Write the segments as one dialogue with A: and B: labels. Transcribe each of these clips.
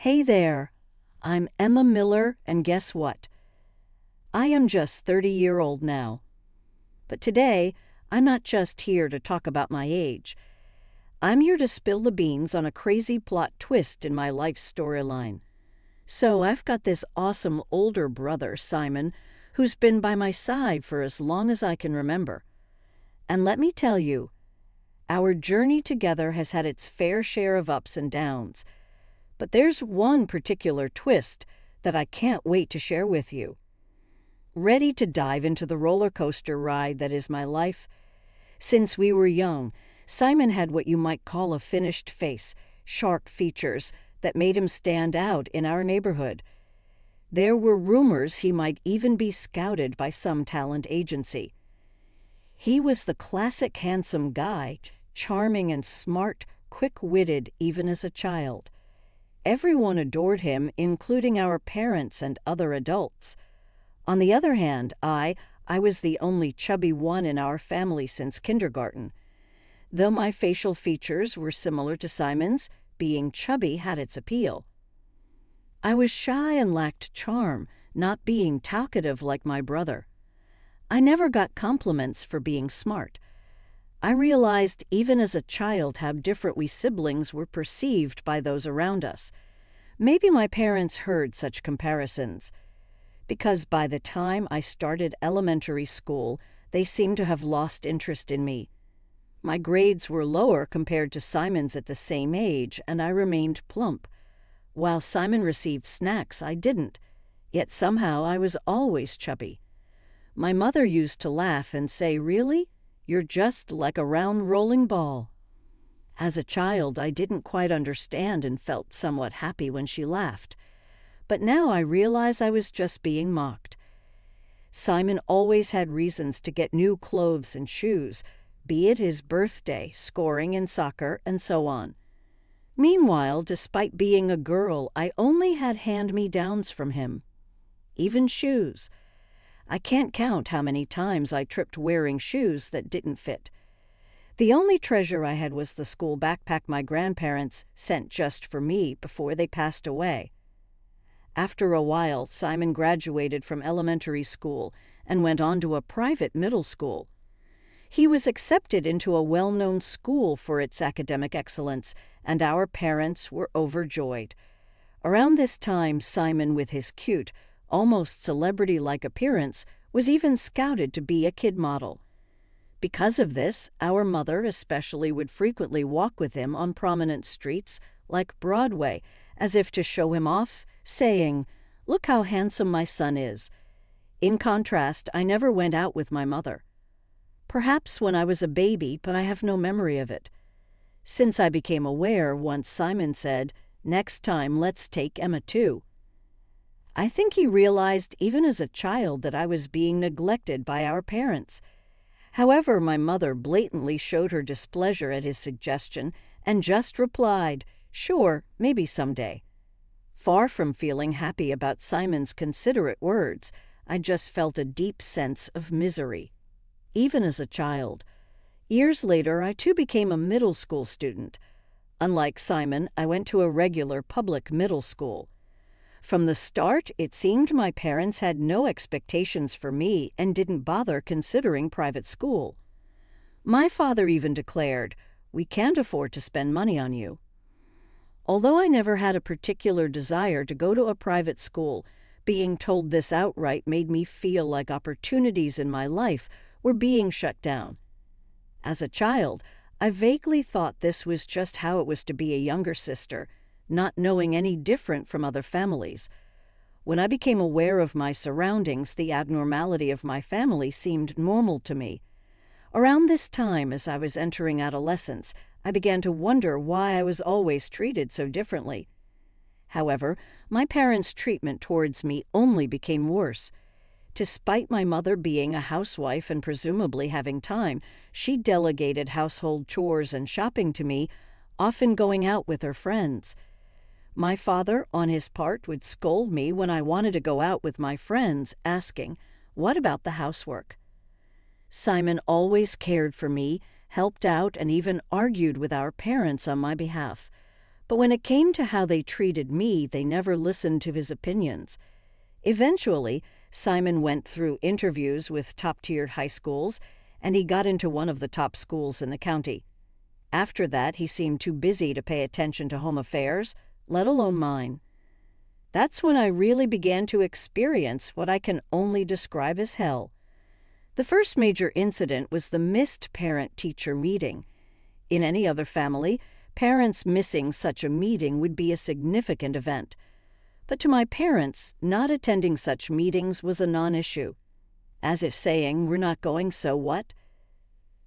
A: Hey there, I'm Emma Miller, and guess what? I am just 30-year-old now. But today, I'm not just here to talk about my age. I'm here to spill the beans on a crazy plot twist in my life storyline. So I've got this awesome older brother, Simon, who's been by my side for as long as I can remember. And let me tell you, our journey together has had its fair share of ups and downs. But there's one particular twist that I can't wait to share with you. Ready to dive into the roller coaster ride that is my life? Since we were young, Simon had what you might call a finished face, sharp features that made him stand out in our neighborhood. There were rumors he might even be scouted by some talent agency. He was the classic handsome guy, charming and smart, quick-witted even as a child. Everyone adored him, including our parents and other adults. On the other hand, I was the only chubby one in our family since kindergarten. Though my facial features were similar to Simon's, being chubby had its appeal. I was shy and lacked charm, not being talkative like my brother. I never got compliments for being smart. I realized even as a child how different we siblings were perceived by those around us. Maybe my parents heard such comparisons, because by the time I started elementary school, they seemed to have lost interest in me. My grades were lower compared to Simon's at the same age, and I remained plump. While Simon received snacks, I didn't, yet somehow I was always chubby. My mother used to laugh and say, "Really? You're just like a round rolling ball." As a child, I didn't quite understand and felt somewhat happy when she laughed. But now I realize I was just being mocked. Simon always had reasons to get new clothes and shoes, be it his birthday, scoring in soccer, and so on. Meanwhile, despite being a girl, I only had hand-me-downs from him. Even shoes. I can't count how many times I tripped wearing shoes that didn't fit. The only treasure I had was the school backpack my grandparents sent just for me before they passed away. After a while, Simon graduated from elementary school and went on to a private middle school. He was accepted into a well-known school for its academic excellence, and our parents were overjoyed. Around this time, Simon, with his cute, almost celebrity-like appearance, was even scouted to be a kid model. Because of this, our mother especially would frequently walk with him on prominent streets like Broadway, as if to show him off, saying, "Look how handsome my son is." In contrast, I never went out with my mother. Perhaps when I was a baby, but I have no memory of it. Since I became aware, once Simon said, "Next time let's take Emma too." I think he realized even as a child that I was being neglected by our parents. However, my mother blatantly showed her displeasure at his suggestion and just replied, "Sure, maybe someday." Far from feeling happy about Simon's considerate words, I just felt a deep sense of misery. Even as a child. Years later, I too became a middle school student. Unlike Simon, I went to a regular public middle school. From the start, it seemed my parents had no expectations for me and didn't bother considering private school. My father even declared, "We can't afford to spend money on you." Although I never had a particular desire to go to a private school, being told this outright made me feel like opportunities in my life were being shut down. As a child, I vaguely thought this was just how it was to be a younger sister, not knowing any different from other families. When I became aware of my surroundings, the abnormality of my family seemed normal to me. Around this time, as I was entering adolescence, I began to wonder why I was always treated so differently. However, my parents' treatment towards me only became worse. Despite my mother being a housewife and presumably having time, she delegated household chores and shopping to me, often going out with her friends. My father, on his part, would scold me when I wanted to go out with my friends, asking, "What about the housework?" Simon always cared for me, helped out, and even argued with our parents on my behalf. But when it came to how they treated me, they never listened to his opinions. Eventually, Simon went through interviews with top-tiered high schools, and he got into one of the top schools in the county. After that, he seemed too busy to pay attention to home affairs, let alone mine. That's when I really began to experience what I can only describe as hell. The first major incident was the missed parent-teacher meeting. In any other family, parents missing such a meeting would be a significant event. But to my parents, not attending such meetings was a non-issue. As if saying, "We're not going, so what?"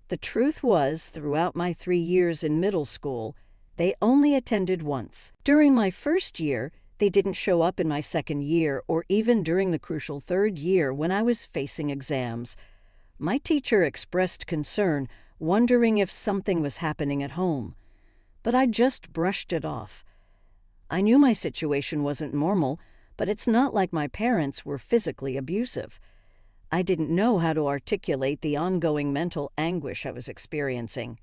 A: The truth was, throughout my 3 years in middle school, they only attended once. During my first year, they didn't show up in my second year or even during the crucial third year when I was facing exams. My teacher expressed concern, wondering if something was happening at home. But I just brushed it off. I knew my situation wasn't normal, but it's not like my parents were physically abusive. I didn't know how to articulate the ongoing mental anguish I was experiencing.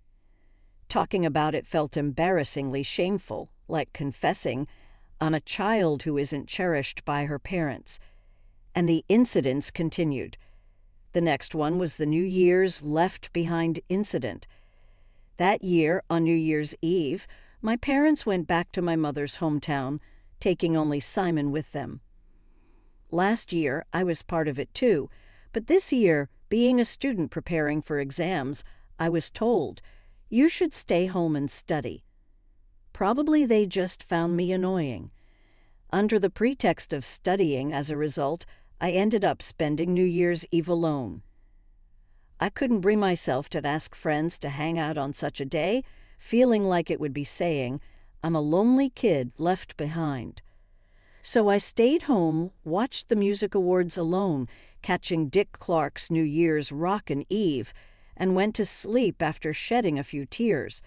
A: Talking about it felt embarrassingly shameful, like confessing on a child who isn't cherished by her parents. And the incidents continued. The next one was the New Year's left behind incident. That year, on New Year's Eve, my parents went back to my mother's hometown, taking only Simon with them. Last year, I was part of it too, but this year, being a student preparing for exams, I was told, "You should stay home and study." Probably they just found me annoying. Under the pretext of studying, as a result, I ended up spending New Year's Eve alone. I couldn't bring myself to ask friends to hang out on such a day, feeling like it would be saying, "I'm a lonely kid left behind." So I stayed home, watched the music awards alone, catching Dick Clark's New Year's Rockin' Eve, and went to sleep after shedding a few tears.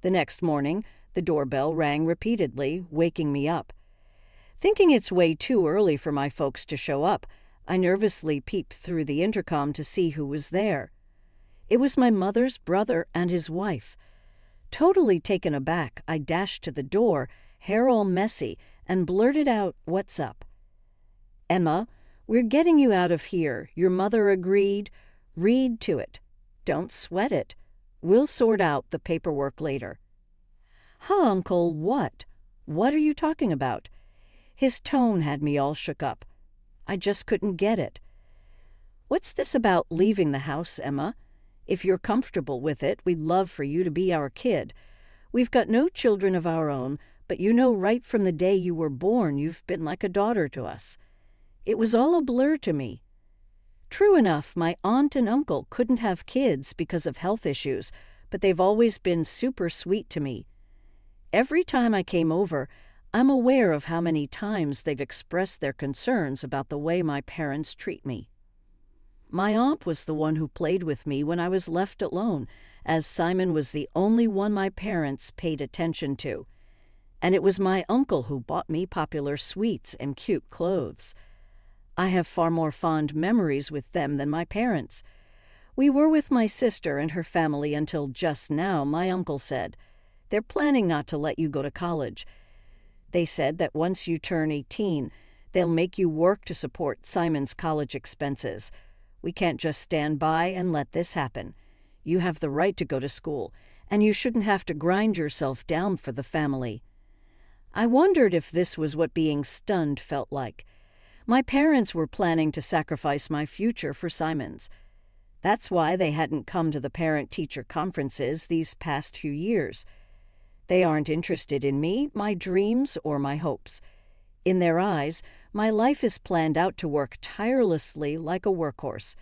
A: The next morning, the doorbell rang repeatedly, waking me up. Thinking it's way too early for my folks to show up, I nervously peeped through the intercom to see who was there. It was my mother's brother and his wife. Totally taken aback, I dashed to the door, hair all messy, and blurted out, "What's up?" "Emma, we're getting you out of here. Your mother agreed. Read to it. Don't sweat it. We'll sort out the paperwork later." "Huh, Uncle, what? What are you talking about?" His tone had me all shook up. I just couldn't get it. "What's this about leaving the house, Emma? If you're comfortable with it, we'd love for you to be our kid. We've got no children of our own, but you know right from the day you were born you've been like a daughter to us." It was all a blur to me. True enough, my aunt and uncle couldn't have kids because of health issues, but they've always been super sweet to me. Every time I came over, I'm aware of how many times they've expressed their concerns about the way my parents treat me. My aunt was the one who played with me when I was left alone, as Simon was the only one my parents paid attention to. And it was my uncle who bought me popular sweets and cute clothes. I have far more fond memories with them than my parents. We were with my sister and her family until just now, my uncle said. They're planning not to let you go to college. They said that once you turn 18, they'll make you work to support Simon's college expenses. We can't just stand by and let this happen. You have the right to go to school, and you shouldn't have to grind yourself down for the family. I wondered if this was what being stunned felt like. My parents were planning to sacrifice my future for Simon's. That's why they hadn't come to the parent-teacher conferences these past few years. They aren't interested in me, my dreams, or my hopes. In their eyes, my life is planned out to work tirelessly like a workhorse.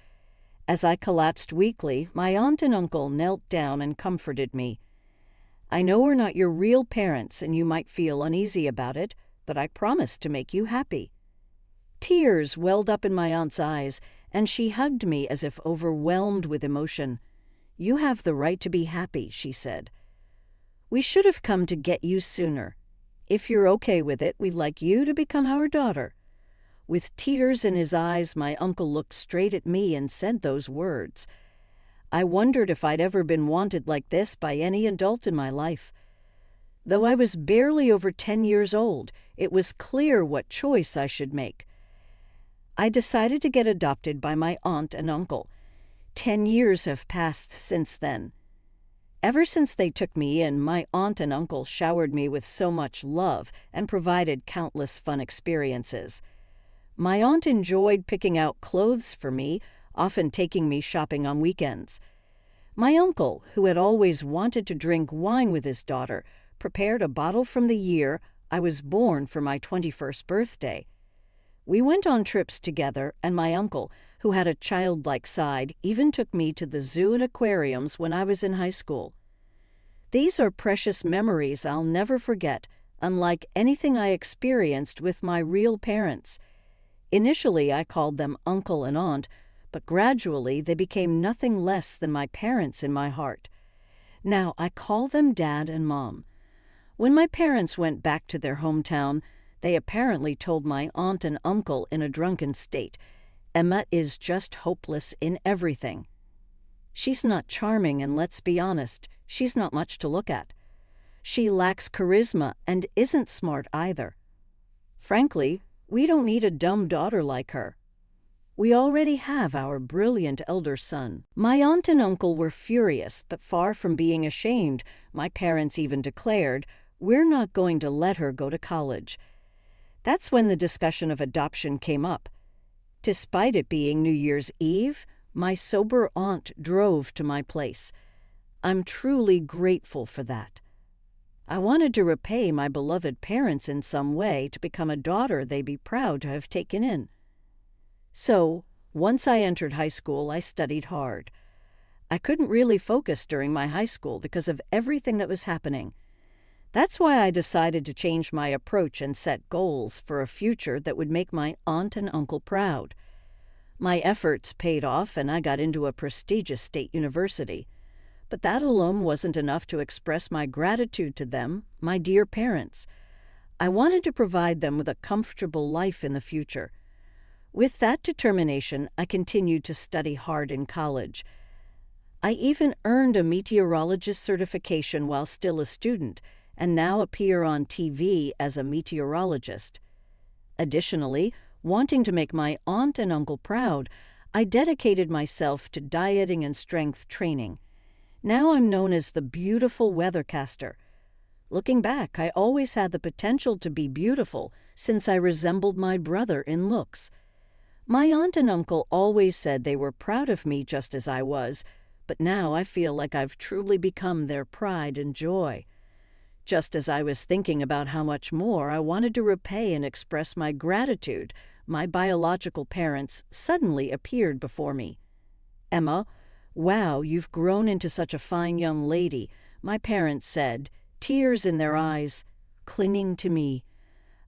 A: As I collapsed weakly, my aunt and uncle knelt down and comforted me. "I know we're not your real parents and you might feel uneasy about it, but I promise to make you happy." Tears welled up in my aunt's eyes, and she hugged me as if overwhelmed with emotion. "You have the right to be happy," she said. "We should have come to get you sooner. If you're okay with it, we'd like you to become our daughter." With tears in his eyes, my uncle looked straight at me and said those words. I wondered if I'd ever been wanted like this by any adult in my life. Though I was barely over 10 years old, it was clear what choice I should make. I decided to get adopted by my aunt and uncle. 10 years have passed since then. Ever since they took me in, my aunt and uncle showered me with so much love and provided countless fun experiences. My aunt enjoyed picking out clothes for me, often taking me shopping on weekends. My uncle, who had always wanted to drink wine with his daughter, prepared a bottle from the year I was born for my 21st birthday. We went on trips together, and my uncle, who had a childlike side, even took me to the zoo and aquariums when I was in high school. These are precious memories I'll never forget, unlike anything I experienced with my real parents. Initially, I called them uncle and aunt, but gradually they became nothing less than my parents in my heart. Now I call them Dad and Mom. When my parents went back to their hometown, they apparently told my aunt and uncle in a drunken state, "Emma is just hopeless in everything. She's not charming, and let's be honest, she's not much to look at. She lacks charisma and isn't smart either. Frankly, we don't need a dumb daughter like her. We already have our brilliant elder son." My aunt and uncle were furious, but far from being ashamed, my parents even declared, "We're not going to let her go to college." That's when the discussion of adoption came up. Despite it being New Year's Eve, my sober aunt drove to my place. I'm truly grateful for that. I wanted to repay my beloved parents in some way to become a daughter they'd be proud to have taken in. So, once I entered high school, I studied hard. I couldn't really focus during my high school because of everything that was happening. That's why I decided to change my approach and set goals for a future that would make my aunt and uncle proud. My efforts paid off, and I got into a prestigious state university. But that alone wasn't enough to express my gratitude to them, my dear parents. I wanted to provide them with a comfortable life in the future. With that determination, I continued to study hard in college. I even earned a meteorologist certification while still a student, and now appear on TV as a meteorologist. Additionally, wanting to make my aunt and uncle proud, I dedicated myself to dieting and strength training. Now I'm known as the beautiful weathercaster. Looking back, I always had the potential to be beautiful since I resembled my brother in looks. My aunt and uncle always said they were proud of me just as I was, but now I feel like I've truly become their pride and joy. Just as I was thinking about how much more I wanted to repay and express my gratitude, my biological parents suddenly appeared before me. "Emma, wow, you've grown into such a fine young lady," my parents said, tears in their eyes, clinging to me.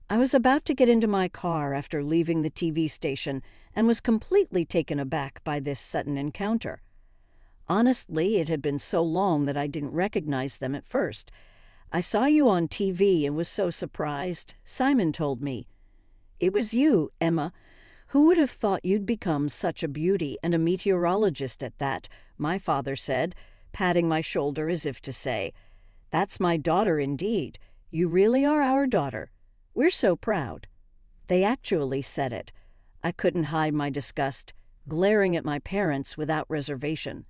A: I was about to get into my car after leaving the TV station and was completely taken aback by this sudden encounter. Honestly, it had been so long that I didn't recognize them at first. "I saw you on TV and was so surprised," Simon told me. "It was you, Emma. Who would have thought you'd become such a beauty, and a meteorologist at that?" my father said, patting my shoulder as if to say, "That's my daughter indeed. You really are our daughter. We're so proud." They actually said it. I couldn't hide my disgust, glaring at my parents without reservation.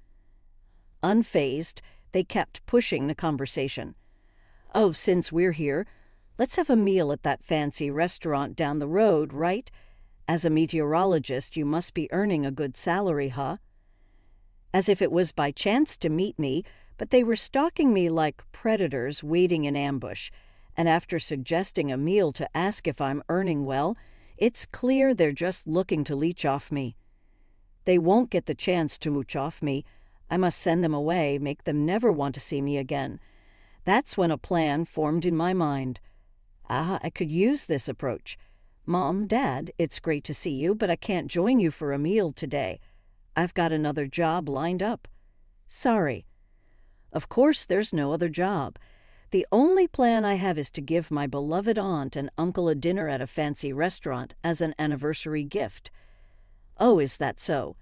A: Unfazed, they kept pushing the conversation. "Oh, since we're here, let's have a meal at that fancy restaurant down the road, right? As a meteorologist, you must be earning a good salary, huh?" As if it was by chance to meet me, but they were stalking me like predators waiting in ambush, and after suggesting a meal to ask if I'm earning well, it's clear they're just looking to leech off me. They won't get the chance to mooch off me. I must send them away, make them never want to see me again. That's when a plan formed in my mind. I could use this approach. "Mom, Dad, it's great to see you, but I can't join you for a meal today. I've got another job lined up. Sorry." Of course, there's no other job. The only plan I have is to give my beloved aunt and uncle a dinner at a fancy restaurant as an anniversary gift. "Oh, is that so?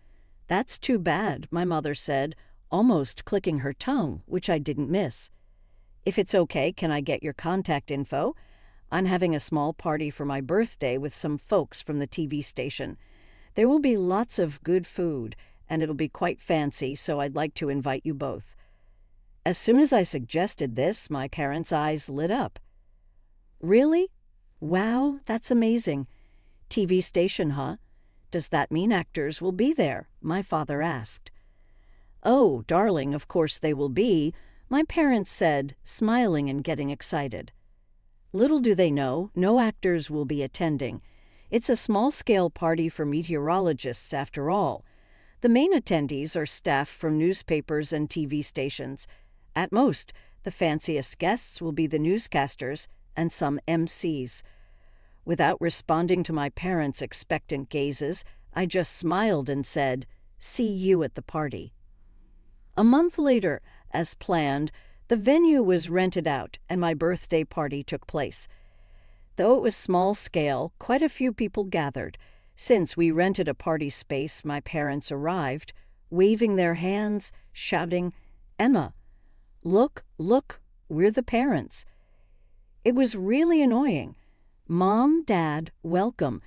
A: That's too bad," my mother said, almost clicking her tongue, which I didn't miss. If it's okay, can I get your contact info? I'm having a small party for my birthday with some folks from the TV station. There will be lots of good food, and it'll be quite fancy, so I'd like to invite you both." As soon as I suggested this, my parents' eyes lit up. "Really? Wow, that's amazing. TV station, huh? Does that mean actors will be there?" my father asked. "Oh, darling, of course they will be," my parents said, smiling and getting excited. Little do they know, no actors will be attending. It's a small-scale party for meteorologists, after all. The main attendees are staff from newspapers and TV stations. At most, the fanciest guests will be the newscasters and some MCs. Without responding to my parents' expectant gazes, I just smiled and said, "See you at the party." A month later, as planned, the venue was rented out and my birthday party took place. Though it was small scale, quite a few people gathered. Since we rented a party space, my parents arrived, waving their hands, shouting, "Emma, look, look, we're the parents." It was really annoying. "Mom, Dad, welcome.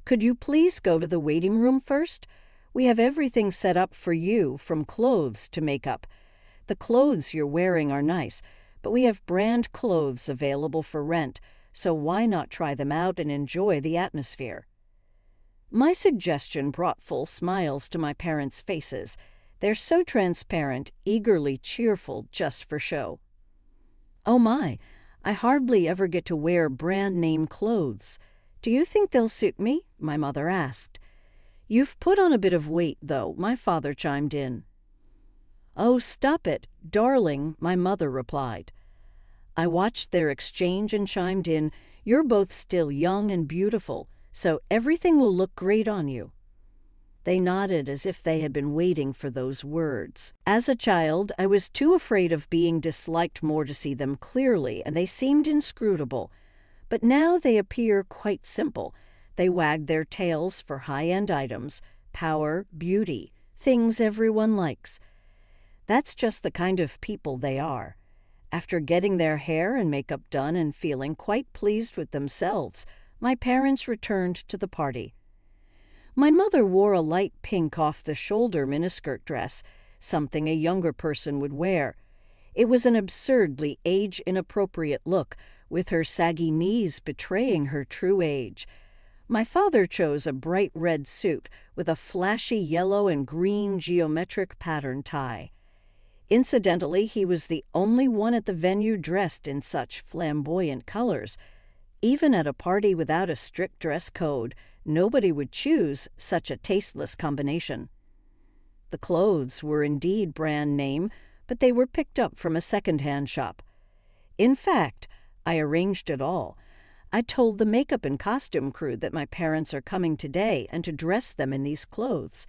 A: Could you please go to the waiting room first? We have everything set up for you, from clothes to makeup. The clothes you're wearing are nice, but we have brand clothes available for rent, so why not try them out and enjoy the atmosphere?" My suggestion brought full smiles to my parents' faces. They're so transparent, eagerly cheerful just for show. "Oh my, I hardly ever get to wear brand-name clothes. Do you think they'll suit me?" my mother asked. "You've put on a bit of weight, though," my father chimed in. "Oh, stop it, darling," my mother replied. I watched their exchange and chimed in, "You're both still young and beautiful, so everything will look great on you." They nodded as if they had been waiting for those words. As a child, I was too afraid of being disliked more to see them clearly, and they seemed inscrutable. But now they appear quite simple. They wag their tails for high-end items, power, beauty, things everyone likes. That's just the kind of people they are. After getting their hair and makeup done and feeling quite pleased with themselves, my parents returned to the party. My mother wore a light pink off-the-shoulder miniskirt dress, something a younger person would wear. It was an absurdly age-inappropriate look, with her saggy knees betraying her true age. My father chose a bright red suit with a flashy yellow and green geometric pattern tie. Incidentally, he was the only one at the venue dressed in such flamboyant colors. Even at a party without a strict dress code, nobody would choose such a tasteless combination. The clothes were indeed brand name, but they were picked up from a second-hand shop. In fact, I arranged it all. I told the makeup and costume crew that my parents are coming today and to dress them in these clothes.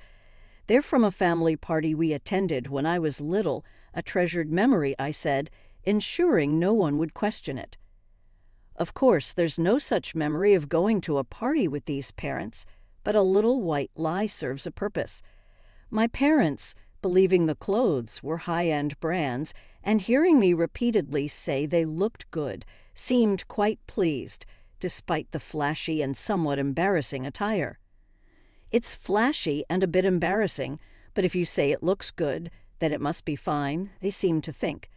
A: They're from a family party we attended when I was little, a treasured memory, I said, ensuring no one would question it. Of course, there's no such memory of going to a party with these parents, but a little white lie serves a purpose. My parents, believing the clothes were high-end brands, and hearing me repeatedly say they looked good, seemed quite pleased, despite the flashy and somewhat embarrassing attire. It's flashy and a bit embarrassing, but if you say it looks good, then it must be fine, they seem to think.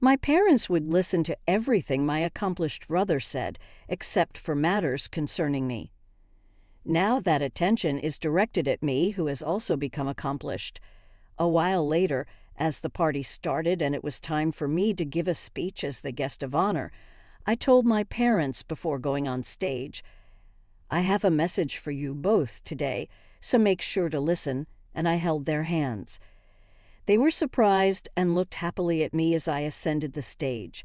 A: My parents would listen to everything my accomplished brother said, except for matters concerning me. Now that attention is directed at me, who has also become accomplished. A while later, as the party started and it was time for me to give a speech as the guest of honor, I told my parents before going on stage, "I have a message for you both today, so make sure to listen," and I held their hands. They were surprised and looked happily at me as I ascended the stage.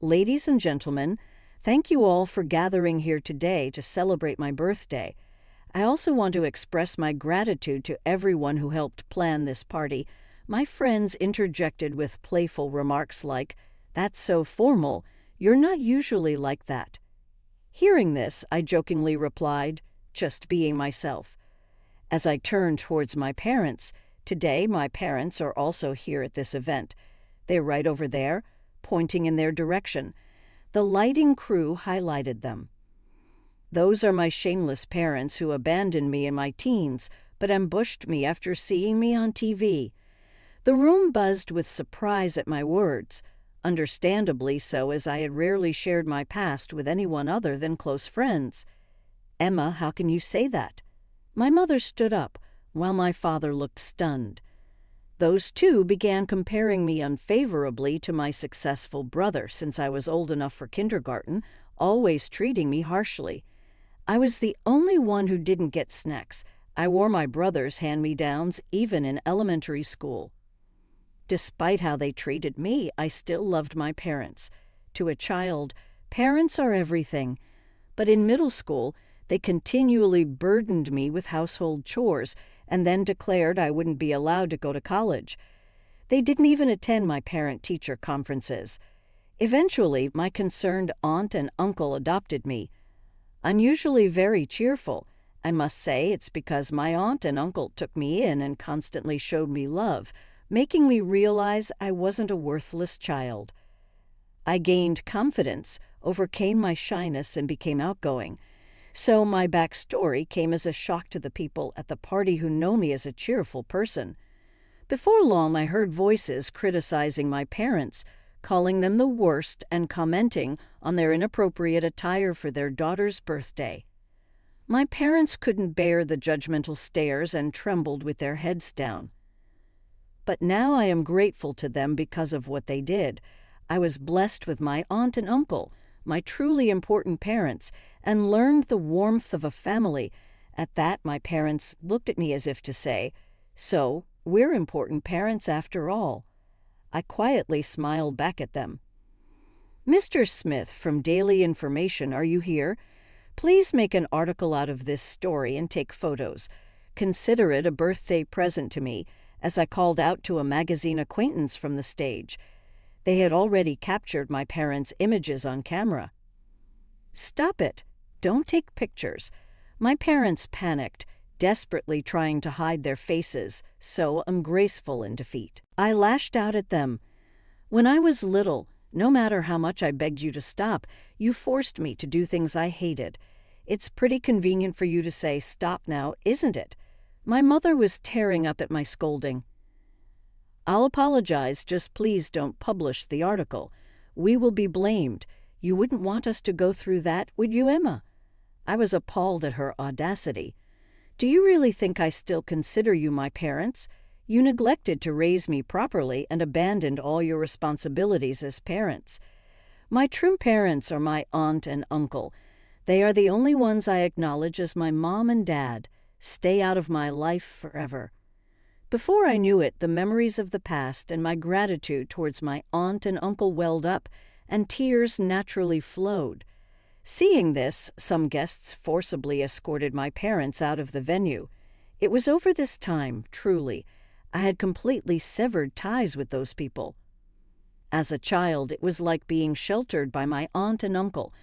A: "Ladies and gentlemen, thank you all for gathering here today to celebrate my birthday. I also want to express my gratitude to everyone who helped plan this party." My friends interjected with playful remarks like, "That's so formal. You're not usually like that." Hearing this, I jokingly replied, "Just being myself." As I turned towards my parents, "Today my parents are also here at this event. They're right over there, pointing in their direction. The lighting crew highlighted them. Those are my shameless parents who abandoned me in my teens, but ambushed me after seeing me on TV. The room buzzed with surprise at my words, understandably so, as I had rarely shared my past with anyone other than close friends. "Emma, how can you say that?" My mother stood up, while my father looked stunned. Those two began comparing me unfavorably to my successful brother since I was old enough for kindergarten, always treating me harshly. I was the only one who didn't get snacks. I wore my brother's hand-me-downs even in elementary school. Despite how they treated me, I still loved my parents. To a child, parents are everything. But in middle school, they continually burdened me with household chores and then declared I wouldn't be allowed to go to college. They didn't even attend my parent-teacher conferences. Eventually, my concerned aunt and uncle adopted me. I'm usually very cheerful. I must say it's because my aunt and uncle took me in and constantly showed me love, making me realize I wasn't a worthless child. I gained confidence, overcame my shyness, and became outgoing. So my backstory came as a shock to the people at the party who know me as a cheerful person. Before long, I heard voices criticizing my parents, calling them the worst and commenting on their inappropriate attire for their daughter's birthday. My parents couldn't bear the judgmental stares and trembled with their heads down. But now I am grateful to them because of what they did. I was blessed with my aunt and uncle, my truly important parents, and learned the warmth of a family. At that, my parents looked at me as if to say, "So, we're important parents after all." I quietly smiled back at them. "Mr. Smith from Daily Information, are you here? Please make an article out of this story and take photos. Consider it a birthday present to me," as I called out to a magazine acquaintance from the stage. They had already captured my parents' images on camera. "Stop it! Don't take pictures." My parents panicked, desperately trying to hide their faces, so ungraceful in defeat. I lashed out at them. "When I was little, no matter how much I begged you to stop, you forced me to do things I hated. It's pretty convenient for you to say, 'Stop now,' isn't it?" My mother was tearing up at my scolding. "I'll apologize, just please don't publish the article. We will be blamed. You wouldn't want us to go through that, would you, Emma?" I was appalled at her audacity. "Do you really think I still consider you my parents? You neglected to raise me properly and abandoned all your responsibilities as parents. My true parents are my aunt and uncle. They are the only ones I acknowledge as my mom and dad. Stay out of my life forever." Before I knew it, the memories of the past and my gratitude towards my aunt and uncle welled up, and tears naturally flowed. Seeing this, some guests forcibly escorted my parents out of the venue. It was over this time, truly, I had completely severed ties with those people. As a child, it was like being sheltered by my aunt and uncle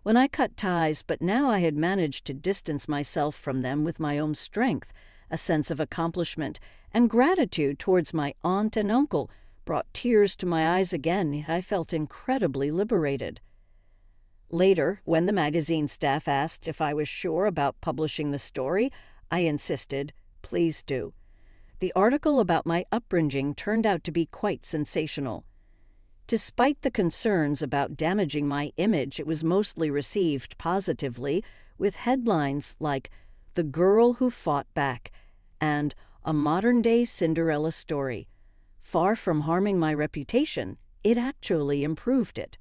A: when I cut ties, but now I had managed to distance myself from them with my own strength. A sense of accomplishment and gratitude towards my aunt and uncle brought tears to my eyes again. I felt incredibly liberated. Later, when the magazine staff asked if I was sure about publishing the story, I insisted, "Please do." The article about my upbringing turned out to be quite sensational. Despite the concerns about damaging my image, it was mostly received positively, with headlines like "The Girl Who Fought Back" and "A Modern-Day Cinderella Story." Far from harming my reputation, it actually improved it.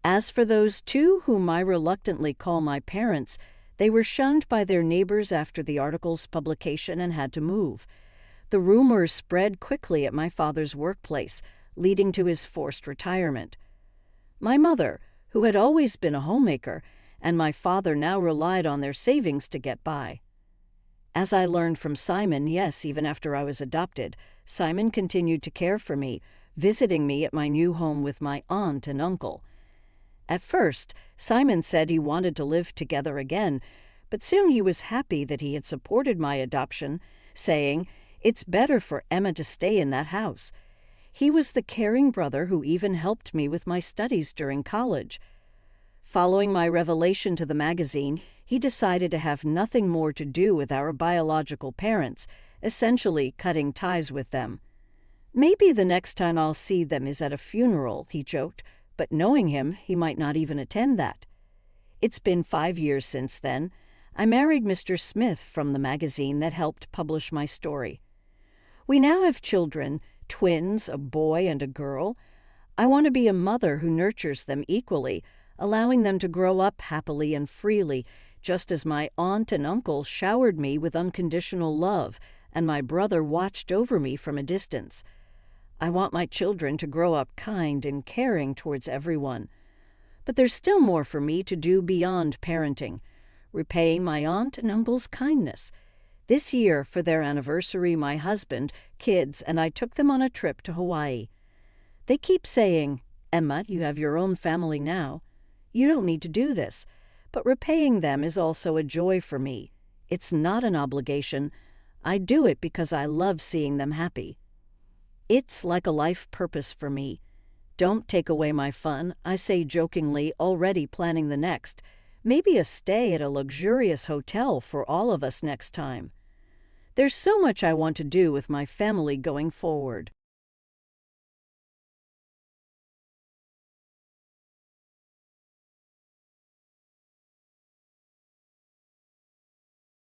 A: As for those two whom I reluctantly call my parents, they were shunned by their neighbors after the article's publication and had to move. The rumors spread quickly at my father's workplace, leading to his forced retirement. My mother, who had always been a homemaker, and my father now relied on their savings to get by. As I learned from Simon, yes, even after I was adopted, Simon continued to care for me, visiting me at my new home with my aunt and uncle. At first, Simon said he wanted to live together again, but soon he was happy that he had supported my adoption, saying, "It's better for Emma to stay in that house." He was the caring brother who even helped me with my studies during college. Following my revelation to the magazine, he decided to have nothing more to do with our biological parents, essentially cutting ties with them. "Maybe the next time I'll see them is at a funeral," he joked, but knowing him, he might not even attend that. It's been 5 years since then. I married Mr. Smith from the magazine that helped publish my story. We now have children, twins, a boy and a girl. I want to be a mother who nurtures them equally, allowing them to grow up happily and freely, just as my aunt and uncle showered me with unconditional love, and my brother watched over me from a distance. I want my children to grow up kind and caring towards everyone. But there's still more for me to do beyond parenting, repaying my aunt and uncle's kindness. This year, for their anniversary, my husband, kids, and I took them on a trip to Hawaii. They keep saying, "Emma, you have your own family now. You don't need to do this." But repaying them is also a joy for me. It's not an obligation. I do it because I love seeing them happy. It's like a life purpose for me. "Don't take away my fun," I say jokingly, already planning the next. Maybe a stay at a luxurious hotel for all of us next time. There's so much I want to do with my family going forward.